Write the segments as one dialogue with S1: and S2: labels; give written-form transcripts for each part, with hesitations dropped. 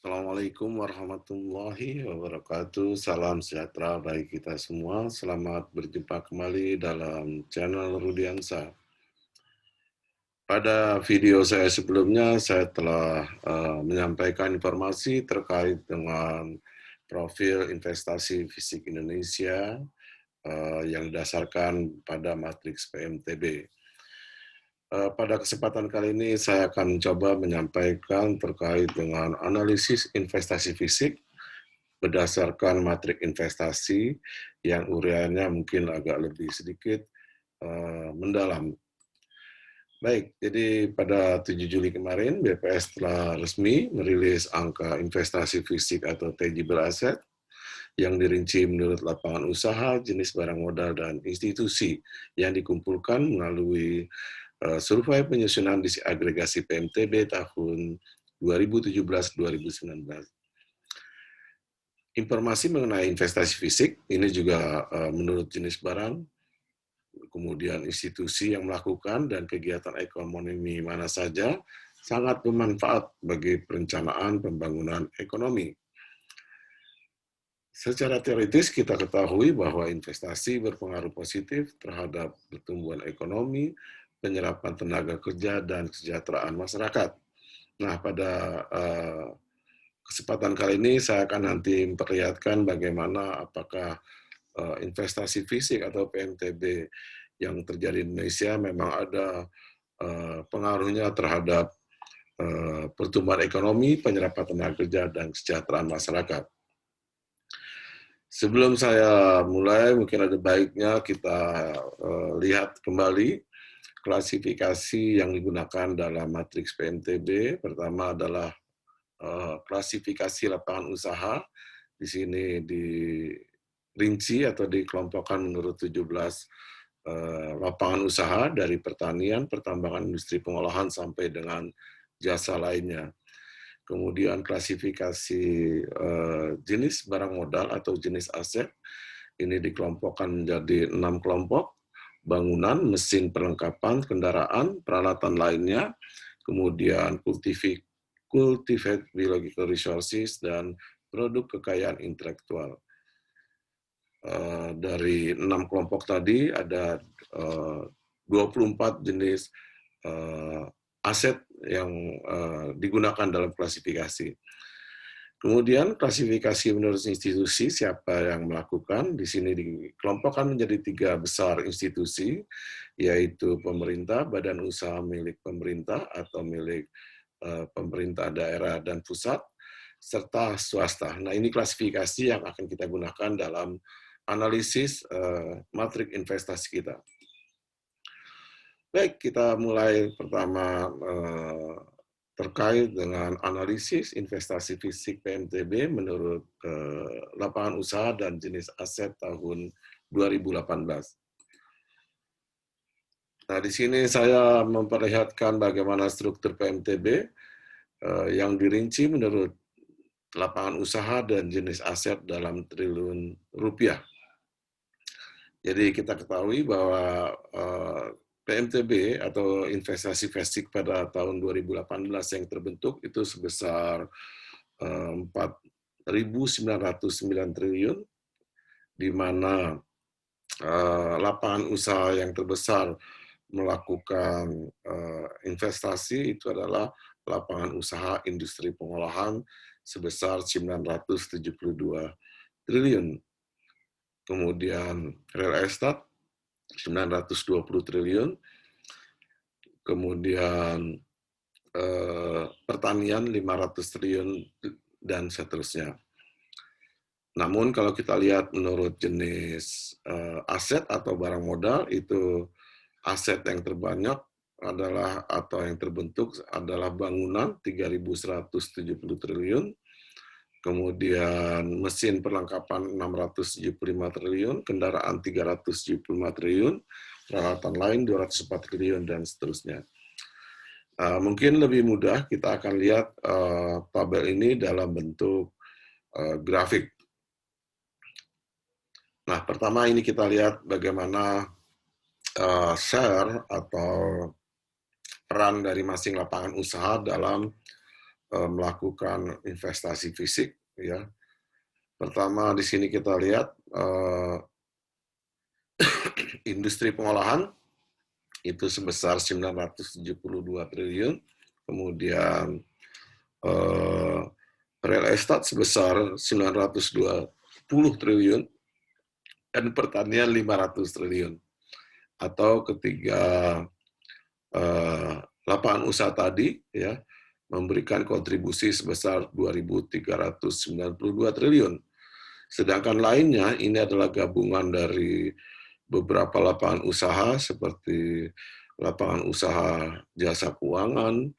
S1: Assalamualaikum warahmatullahi wabarakatuh. Salam sejahtera bagi kita semua. Selamat berjumpa kembali dalam channel Rudiansa. Pada video saya sebelumnya, saya telah menyampaikan informasi terkait dengan profil investasi fisik Indonesia yang didasarkan pada matriks PMTB. Pada kesempatan kali ini saya akan mencoba menyampaikan terkait dengan analisis investasi fisik berdasarkan matrik investasi yang uraiannya mungkin agak lebih sedikit mendalam. Baik, jadi pada 7 Juli kemarin BPS telah resmi merilis angka investasi fisik atau tangible asset yang dirinci menurut lapangan usaha, jenis barang modal, dan institusi yang dikumpulkan melalui survei penyusunan diagregasi PMTB tahun 2017-2019. Informasi mengenai investasi fisik ini juga menurut jenis barang, kemudian institusi yang melakukan, dan kegiatan ekonomi mana saja sangat bermanfaat bagi perencanaan pembangunan ekonomi. Secara teoritis kita ketahui bahwa investasi berpengaruh positif terhadap pertumbuhan ekonomi, penyerapan tenaga kerja, dan kesejahteraan masyarakat. Nah, pada kesempatan kali ini saya akan nanti memperlihatkan bagaimana apakah investasi fisik atau PMTB yang terjadi di Indonesia memang ada pengaruhnya terhadap pertumbuhan ekonomi, penyerapan tenaga kerja, dan kesejahteraan masyarakat. Sebelum saya mulai, mungkin ada baiknya kita lihat kembali klasifikasi yang digunakan dalam matriks PMTB. Pertama adalah klasifikasi lapangan usaha. Di sini dirinci atau dikelompokkan menurut 17 lapangan usaha dari pertanian, pertambangan, industri pengolahan, sampai dengan jasa lainnya. Kemudian klasifikasi jenis barang modal atau jenis aset, ini dikelompokkan menjadi 6 kelompok: bangunan, mesin perlengkapan, kendaraan, peralatan lainnya, kemudian cultivate biological resources, dan produk kekayaan intelektual. Dari 6 kelompok tadi ada 24 jenis aset yang digunakan dalam klasifikasi. Kemudian klasifikasi menurut institusi, siapa yang melakukan, di sini dikelompokkan menjadi 3 besar institusi, yaitu pemerintah, badan usaha milik pemerintah atau milik pemerintah daerah dan pusat, serta swasta. Nah, ini klasifikasi yang akan kita gunakan dalam analisis matrik investasi kita. Baik, kita mulai pertama terkait dengan analisis investasi fisik PMTB menurut lapangan usaha dan jenis aset tahun 2018. Nah, di sini saya memperlihatkan bagaimana struktur PMTB yang dirinci menurut lapangan usaha dan jenis aset dalam triliun rupiah. Jadi kita ketahui bahwa PMTB atau investasi fisik pada tahun 2018 yang terbentuk itu sebesar 4.909 triliun, di mana lapangan usaha yang terbesar melakukan investasi itu adalah lapangan usaha industri pengolahan sebesar 972 triliun. Kemudian real estate 920 triliun, kemudian pertanian 500 triliun, dan seterusnya. Namun kalau kita lihat menurut jenis aset atau barang modal, itu aset yang terbanyak adalah atau yang terbentuk adalah bangunan 3.170 triliun, kemudian mesin perlengkapan 675 triliun, kendaraan 375 triliun, peralatan lain 204 triliun, dan seterusnya. Mungkin lebih mudah kita akan lihat tabel ini dalam bentuk grafik. Nah, pertama ini kita lihat bagaimana share atau peran dari masing lapangan usaha dalam melakukan investasi fisik, ya. Pertama di sini kita lihat industri pengolahan itu sebesar 972 triliun, kemudian real estate sebesar 920 triliun, dan pertanian 500 triliun. Atau ketiga lapangan usaha tadi ya memberikan kontribusi sebesar 2.392 triliun. Sedangkan lainnya ini adalah gabungan dari beberapa lapangan usaha seperti lapangan usaha jasa keuangan,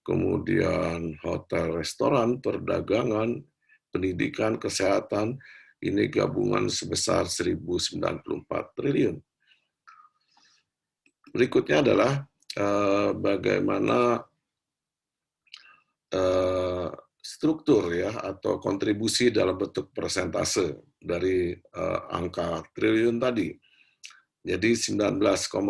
S1: kemudian hotel, restoran, perdagangan, pendidikan, kesehatan, ini gabungan sebesar 1.094 triliun. Berikutnya adalah bagaimana struktur ya atau kontribusi dalam bentuk persentase dari angka triliun tadi. Jadi 19,8%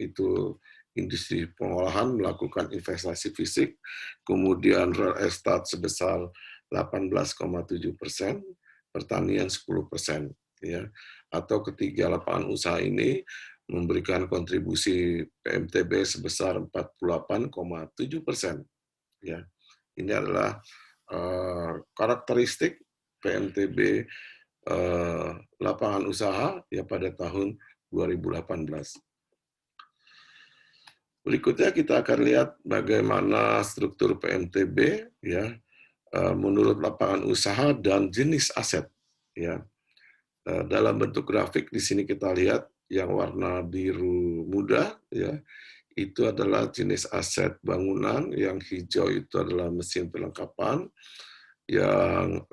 S1: itu industri pengolahan melakukan investasi fisik, kemudian real estate sebesar 18,7%, pertanian 10%, ya. Atau ketiga lapangan usaha ini memberikan kontribusi PMTB sebesar 48,7%, ya. Ini adalah karakteristik PMTB lapangan usaha ya pada tahun 2018. Berikutnya kita akan lihat bagaimana struktur PMTB ya menurut lapangan usaha dan jenis aset ya. Dalam bentuk grafik di sini kita lihat yang warna biru muda ya itu adalah jenis aset bangunan, yang hijau itu adalah mesin perlengkapan, yang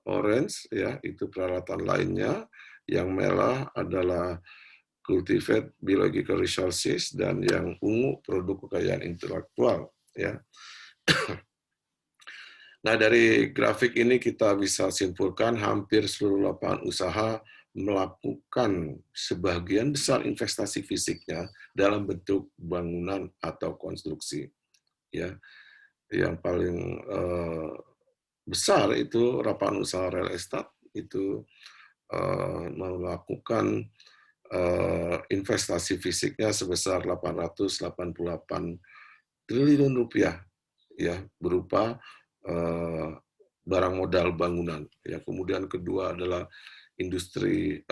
S1: orange ya itu peralatan lainnya, yang merah adalah cultivate biological resources, dan yang ungu produk kekayaan intelektual ya. Nah, dari grafik ini kita bisa simpulkan hampir seluruh lapangan usaha melakukan sebagian besar investasi fisiknya dalam bentuk bangunan atau konstruksi ya. Yang paling besar itu lapangan usaha real estate itu melakukan investasi fisiknya sebesar 888 triliun rupiah ya berupa barang modal bangunan ya. Kemudian kedua adalah industri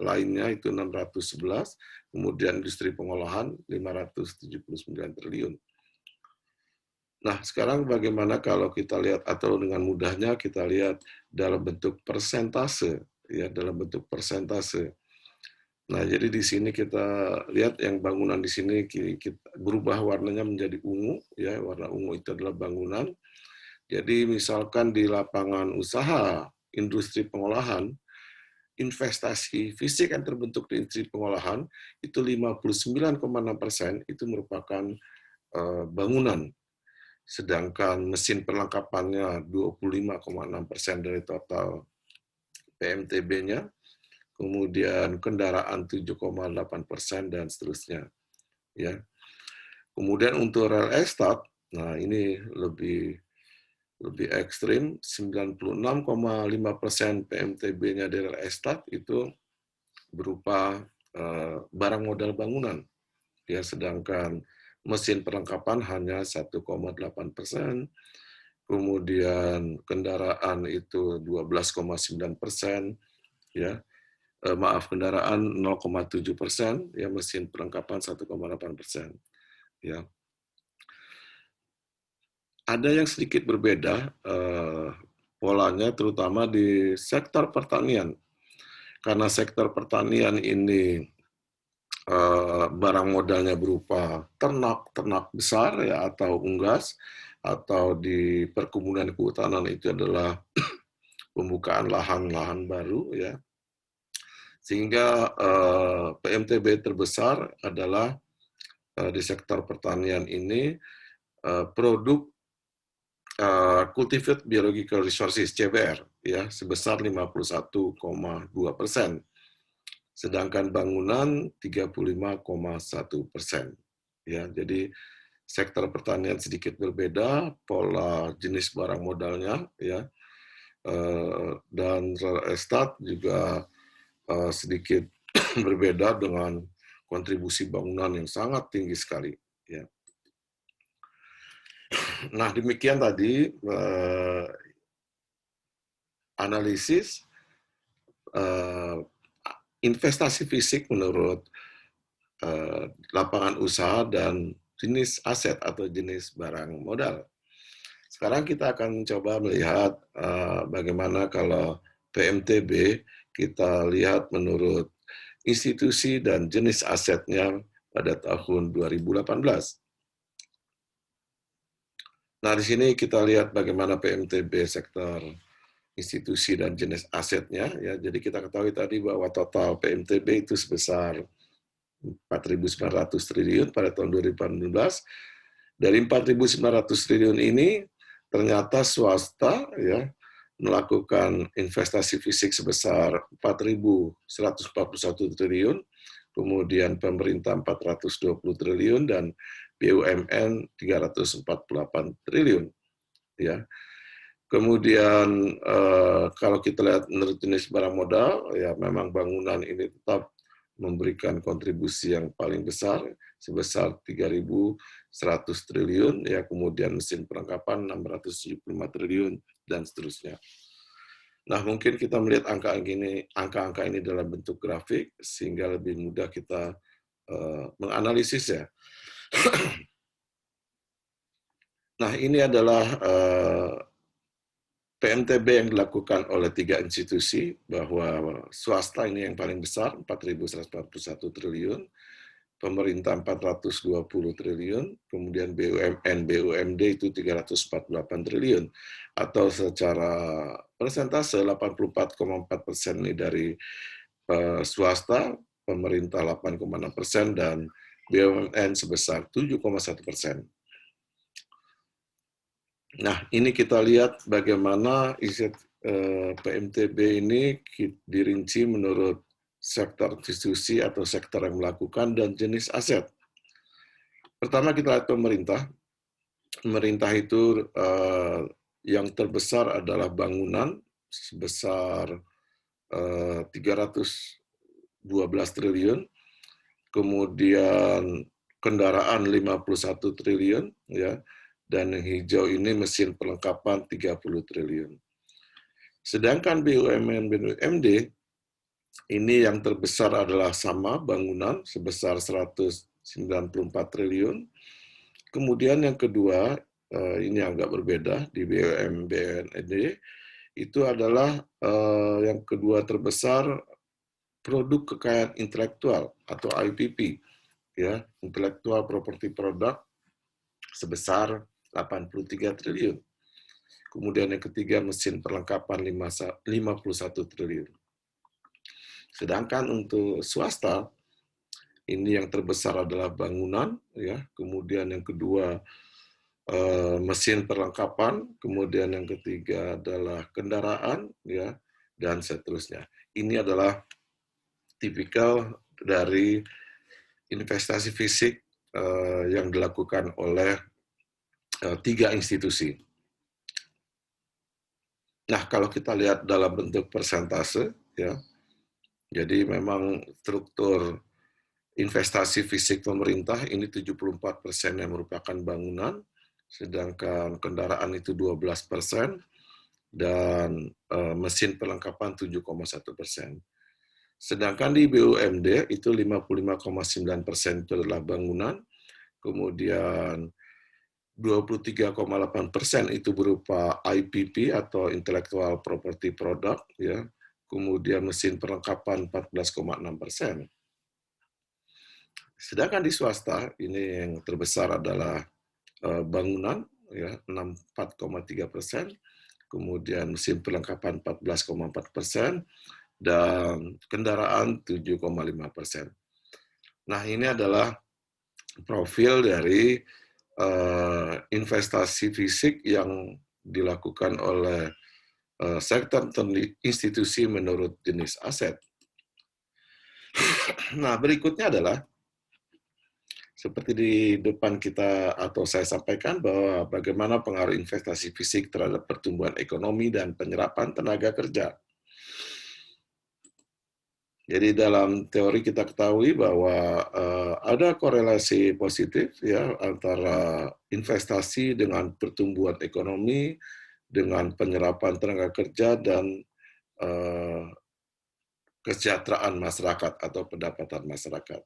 S1: lainnya itu 611, kemudian industri pengolahan 579 triliun. Nah, sekarang bagaimana kalau kita lihat atau dengan mudahnya kita lihat dalam bentuk persentase ya, dalam bentuk persentase. Nah, jadi di sini kita lihat yang bangunan di sini kita berubah warnanya menjadi ungu ya, warna ungu itu adalah bangunan. Jadi misalkan di lapangan usaha industri pengolahan, investasi fisik yang terbentuk di industri pengolahan itu 59,6% itu merupakan bangunan. Sedangkan mesin perlengkapannya 25,6% dari total PMTB-nya, kemudian kendaraan 7,8% dan seterusnya. Ya. Kemudian untuk real estate, nah ini lebih ekstrim, 96,5% PMTB-nya dari real estate itu berupa barang modal bangunan. Ya, sedangkan mesin perlengkapan hanya 1,8%, kemudian kendaraan itu 12,9%, ya, kendaraan 0,7%, ya, mesin perlengkapan 1,8%, ya. Ada yang sedikit berbeda polanya, terutama di sektor pertanian, karena sektor pertanian ini barang modalnya berupa ternak besar ya atau unggas, atau di perkebunan kehutanan itu adalah pembukaan lahan-lahan baru ya. Sehingga PMTB terbesar adalah di sektor pertanian ini produk cultivate biological resources CBR ya sebesar 51,2%. Sedangkan bangunan 35,1%. Ya, jadi sektor pertanian sedikit berbeda, pola jenis barang modalnya, ya, dan real estate juga sedikit berbeda dengan kontribusi bangunan yang sangat tinggi sekali. Ya. Nah, demikian tadi analisis investasi fisik menurut lapangan usaha dan jenis aset atau jenis barang modal. Sekarang kita akan coba melihat bagaimana kalau PMTB kita lihat menurut institusi dan jenis asetnya pada tahun 2018. Nah, di sini kita lihat bagaimana PMTB sektor institusi dan jenis asetnya. Ya, jadi kita ketahui tadi bahwa total PMTB itu sebesar 4.900 triliun pada tahun 2018. Dari 4.900 triliun ini, ternyata swasta ya melakukan investasi fisik sebesar 4.141 triliun, kemudian pemerintah 420 triliun, dan BUMN 348 triliun. Ya. Kemudian kalau kita lihat menurut jenis barang modal, ya memang bangunan ini tetap memberikan kontribusi yang paling besar sebesar 3.100 triliun, ya, kemudian mesin perlengkapan 675 triliun, dan seterusnya. Nah, mungkin kita melihat angka-angka ini dalam bentuk grafik sehingga lebih mudah kita menganalisis ya. Nah, ini adalah PMTB yang dilakukan oleh 3 institusi, bahwa swasta ini yang paling besar 4.141 triliun, pemerintah 420 triliun, kemudian BUMN, BUMD itu 348 triliun, atau secara persentase 84,4% ini dari swasta, pemerintah 8,6%, dan BUMN sebesar 7,1%. Nah, ini kita lihat bagaimana PMTB ini dirinci menurut sektor institusi atau sektor yang melakukan dan jenis aset. Pertama kita lihat pemerintah. Pemerintah itu yang terbesar adalah bangunan sebesar 312 triliun, kemudian kendaraan 51 triliun, ya, dan yang hijau ini mesin perlengkapan 30 triliun. Sedangkan BUMN BUMD ini yang terbesar adalah sama bangunan sebesar 194 triliun. Kemudian yang kedua, ini agak berbeda di BUMD, itu adalah yang kedua terbesar produk kekayaan intelektual atau IPP, ya, Intellectual Property Product sebesar 83 triliun. Kemudian yang ketiga mesin perlengkapan 51 triliun. Sedangkan untuk swasta ini yang terbesar adalah bangunan, ya. Kemudian yang kedua mesin perlengkapan, kemudian yang ketiga adalah kendaraan, ya, dan seterusnya. Ini adalah tipikal dari investasi fisik yang dilakukan oleh 3 institusi. Nah, kalau kita lihat dalam bentuk persentase, ya, jadi memang struktur investasi fisik pemerintah ini 74% yang merupakan bangunan, sedangkan kendaraan itu 12%, dan mesin perlengkapan 7,1%. Sedangkan di BUMD itu 55,9% itu adalah bangunan, kemudian 23,8% itu berupa IPP atau Intellectual Property Product, ya. Kemudian mesin perlengkapan 14,6%. Sedangkan di swasta ini yang terbesar adalah bangunan, ya, 64,3%, kemudian mesin perlengkapan 14,4%, dan kendaraan 7,5%. Nah, ini adalah profil dari investasi fisik yang dilakukan oleh sektor institusi menurut jenis aset. Nah, berikutnya adalah Seperti di depan kita atau saya sampaikan bahwa bagaimana pengaruh investasi fisik terhadap pertumbuhan ekonomi dan penyerapan tenaga kerja. Jadi dalam teori kita ketahui bahwa ada korelasi positif ya antara investasi dengan pertumbuhan ekonomi, dengan penyerapan tenaga kerja dan eh, kesejahteraan masyarakat atau pendapatan masyarakat.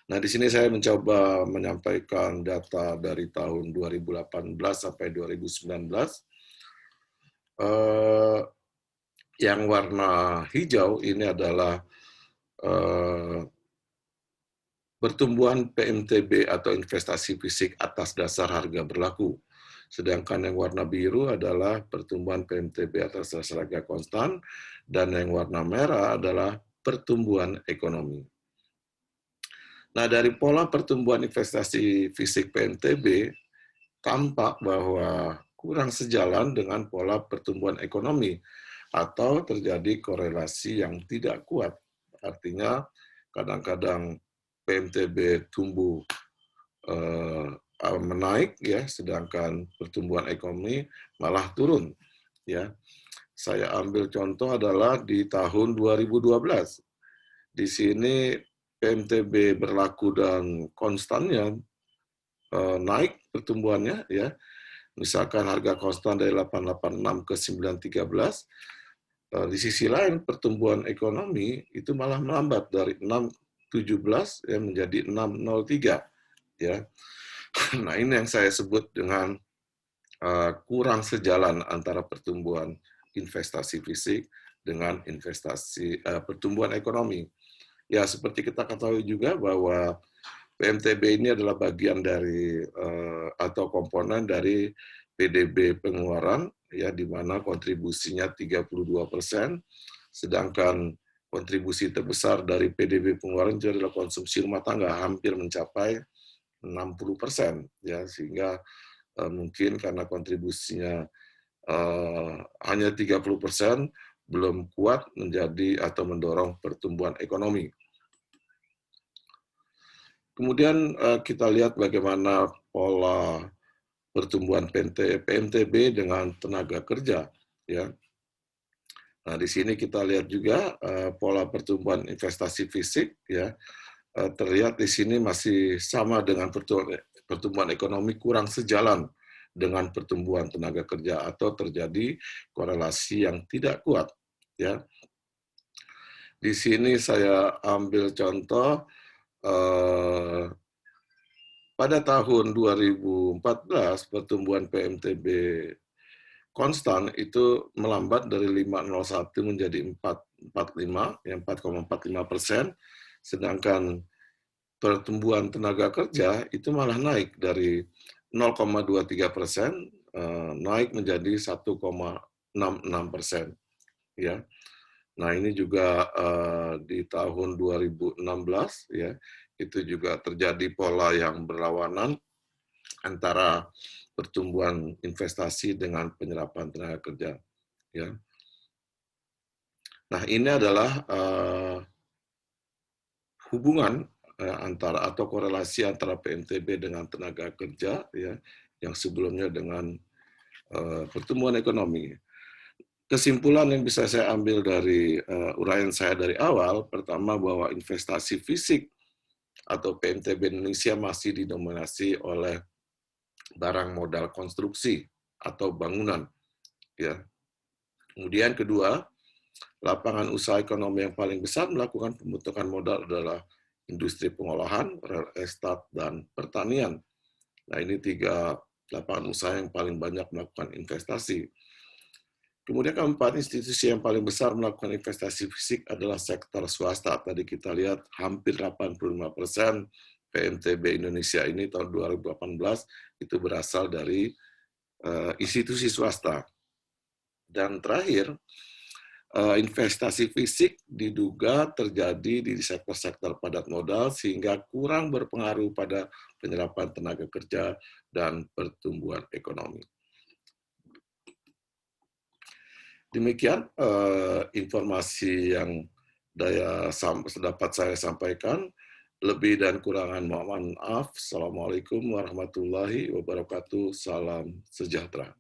S1: Nah, di sini saya mencoba menyampaikan data dari tahun 2018 sampai 2019. Eh, yang warna hijau ini adalah eh, pertumbuhan PMTB atau investasi fisik atas dasar harga berlaku. Sedangkan yang warna biru adalah pertumbuhan PMTB atas dasar harga konstan, dan yang warna merah adalah pertumbuhan ekonomi. Nah, dari pola pertumbuhan investasi fisik PMTB, tampak bahwa kurang sejalan dengan pola pertumbuhan ekonomi atau terjadi korelasi yang tidak kuat. Artinya, kadang-kadang PMTB tumbuh menaik ya, sedangkan pertumbuhan ekonomi malah turun ya. Saya ambil contoh adalah di tahun 2012. Di sini PMTB berlaku dan konstannya naik pertumbuhannya ya. Misalkan harga konstan dari 886 ke 913. Di sisi lain pertumbuhan ekonomi itu malah melambat dari 617 ya menjadi 603 ya. Nah, ini yang saya sebut dengan kurang sejalan antara pertumbuhan investasi fisik dengan investasi pertumbuhan ekonomi. Ya, seperti kita ketahui juga bahwa PMTB ini adalah bagian dari atau komponen dari PDB pengeluaran ya, di mana kontribusinya 32%, sedangkan kontribusi terbesar dari PDB pengeluaran itu adalah konsumsi rumah tangga, hampir mencapai 60% ya, sehingga mungkin karena kontribusinya hanya 30% belum kuat menjadi atau mendorong pertumbuhan ekonomi. Kemudian kita lihat bagaimana pola pertumbuhan PMTB dengan tenaga kerja ya. Nah, di sini kita lihat juga pola pertumbuhan investasi fisik ya. Terlihat di sini masih sama dengan pertumbuhan ekonomi, kurang sejalan dengan pertumbuhan tenaga kerja atau terjadi korelasi yang tidak kuat ya. Di sini saya ambil contoh pada tahun 2014 pertumbuhan PMTB konstan itu melambat dari 5,01 menjadi 4,45, ya 4,45%, sedangkan pertumbuhan tenaga kerja itu malah naik dari 0,23% naik menjadi 1,66%. Ya, nah ini juga di tahun 2016 ya itu juga terjadi pola yang berlawanan antara pertumbuhan investasi dengan penyerapan tenaga kerja. Ya. Nah, ini adalah hubungan antara atau korelasi antara PMTB dengan tenaga kerja ya yang sebelumnya dengan pertumbuhan ekonomi. Kesimpulan yang bisa saya ambil dari uraian saya dari awal, pertama bahwa investasi fisik atau PMTB Indonesia masih didominasi oleh barang modal konstruksi atau bangunan ya. Kemudian kedua, lapangan usaha ekonomi yang paling besar melakukan pembentukan modal adalah industri pengolahan, real estate, dan pertanian. Nah, ini tiga lapangan usaha yang paling banyak melakukan investasi. Kemudian keempat, institusi yang paling besar melakukan investasi fisik adalah sektor swasta. Tadi kita lihat hampir 85% PMTB Indonesia ini tahun 2018 itu berasal dari institusi swasta. Dan terakhir, investasi fisik diduga terjadi di sektor-sektor padat modal sehingga kurang berpengaruh pada penyerapan tenaga kerja dan pertumbuhan ekonomi. Demikian informasi yang dapat saya sampaikan. Lebih dan kurangan mohon maaf. Assalamualaikum warahmatullahi wabarakatuh. Salam sejahtera.